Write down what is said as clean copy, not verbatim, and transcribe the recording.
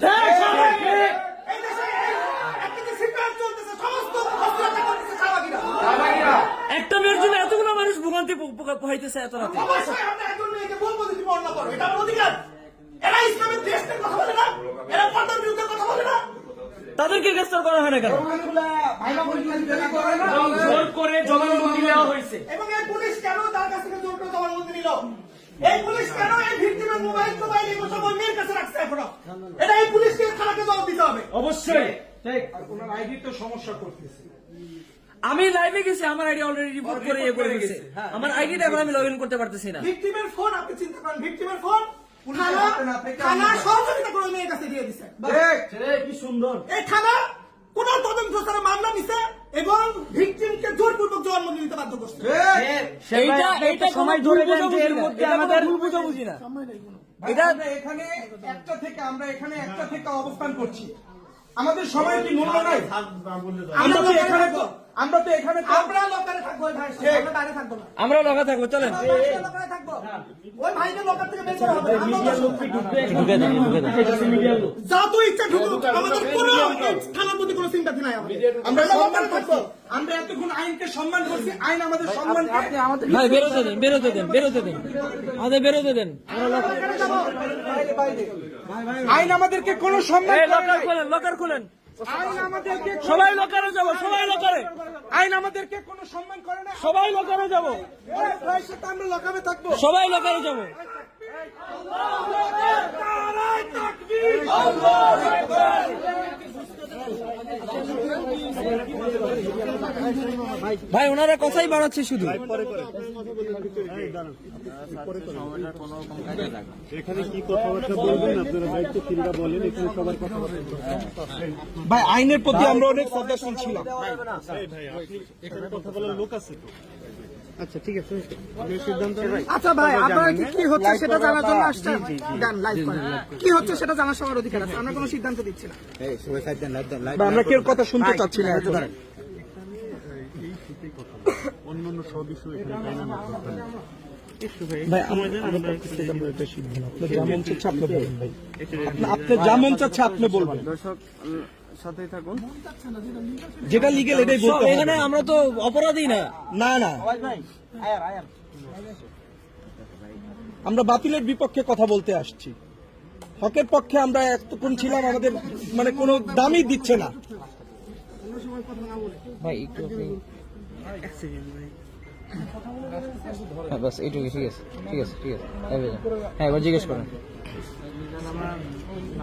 চাঁদাবাজি। এই দেশে একদিকে সিদ্ধান্ত চলতেছে, সমস্ত অস্ত্রটা করতেছে চাঁদাবাজিরা। একটা মেয়ের জন্য এতগুলো মানুষ ভোগান্তি পোহাইতেছে এত রাতে। অবশ্যই আমরা একজন মেয়েকে বলবো যে তুমি অন্য করো, এটা আমার অধিকার। এরা ইসলামের দেশের কথা বলে না, এরা পর্দার বিরুদ্ধে কথা বলে না। তাদেরকে গ্রেফতার করা হয় না কেন? জোর করে জবানবন্দি দেওয়া হয়েছে। এবং এই পুলিশ কেন তার কাছ থেকে জোর করে জবানবন্দি নিল? এই পুলিশ কেন এই ভিকটিমের মোবাইল এগুলো সব ওই মেয়ের কাছে রাখছে এখনো? এটা এই পুলিশকে থানাকে জবাব দিতে হবে। অবশ্যই। ওনার আইডি তো সমস্যা করতেছে। আমি লাইভে গেছি, আমার আইডি অলরেডি রিপোর্ট করে ইয়ে করে গেছে। আমার আইডিটা এখন আমি লগ ইন করতে পারতেছি না। ভিকটিমের ফোন আপনি চিন্তা করেন, ভিকটিমের ফোন থানা সহযোগিতা করে মেয়ের কাছে দিয়ে দিচ্ছে। কি সুন্দর। এই থানা কোন তদন্ত ছাড়া মামলা নিছে এবং ভিকটিমকে জোরপূর্বক জবানবন্দি দিতে বাধ্য করছে। এইটা সময় ধরে এর মধ্যে আমাদের ভুল বুঝাবুঝি না। এটা আমরা এখানে একটা থেকে অবস্থান করছি। আমাদের সময় কি মূল্য নাই? আমরা তো এখানে আমরা লোকালে থাকবো, ওই ভাই আমরা বাইরে থাকবো না। আমরা লগা থাকবো, চলেন। আমরা লোকালে থাকবো, ওই ভাইকে লোকাল থেকে বের করা হবে। যা তো ইচ্ছা ঢুকুক, আমাদের কোনো থানার প্রতি কোনো চিন্তা নাই। আমরা সম্মান করছি, আমরা এতক্ষণ আইনকে সম্মান করছি, আইন আমাদের সম্মান। ভাই বেরোতে দেন, বেরোতে দেন, বেরোতে দেন, আমাদের বেরোতে দেন। আইন আমাদেরকে কোনো সম্মান করে লকার নাই। খোলেন, লকার খোলেন। আইন আমাদেরকে সবাই লকারে যাবো, সবাই লকারে, আইন আমাদেরকে কোনো সম্মান করে না। সবাই লকারে যাবো, ওই ভাইয়ের সাথে আমরা লকাবে থাকবো। সবাই লকারে যাবো। ভাই ওনারা কথাই বাড়াচ্ছে শুধু। এখানে কি কথাবার্তা বলবেন আপনারা দায়িত্ব কিংবা বলেন, এখানে সবার কথাবার্তা ভাই আইনের প্রতি আমরা অনেক শ্রদ্ধাশীল ছিলাম। এখানে কথা বলার লোক আছে তো। আচ্ছা ঠিক আছে, আপনি সিদ্ধান্ত নেন। আচ্ছা ভাই, আপনারা কি হচ্ছে সেটা জানার জন্য আসছেন? ডান, লাইভ করেন। কি হচ্ছে সেটা জানার সবার অধিকার আছে, আমরা কোনো সিদ্ধান্ত দিচ্ছি না। বা আমরা কেউ কথা শুনতে চাচ্ছি না। অন্যান্য সব ইস্যু এখানে ডাইনামিক দরকার নেই। ভাই আমাদের যা মন চাচ্ছে আপনি বলবেন ভাই, আপনি যা মন চাচ্ছে আপনি বলবেন। দর্শক সাথেই থাকুন। যেটা লিগেল এটাই বলতে হবে। এখানে আমরা তো অপরাধী না। না না, আমরা বাতিলের বিপক্ষে কথা বলতে আসছি। হকের পক্ষে আমরা এতক্ষণ ছিলাম, আমাদের মানে কোনো দামই দিচ্ছে না। ভাই একটু বাস এইটুকু, ঠিক আছে, ঠিক আছে, ঠিক আছে। হ্যাঁ, এবার জিজ্ঞেস করেন।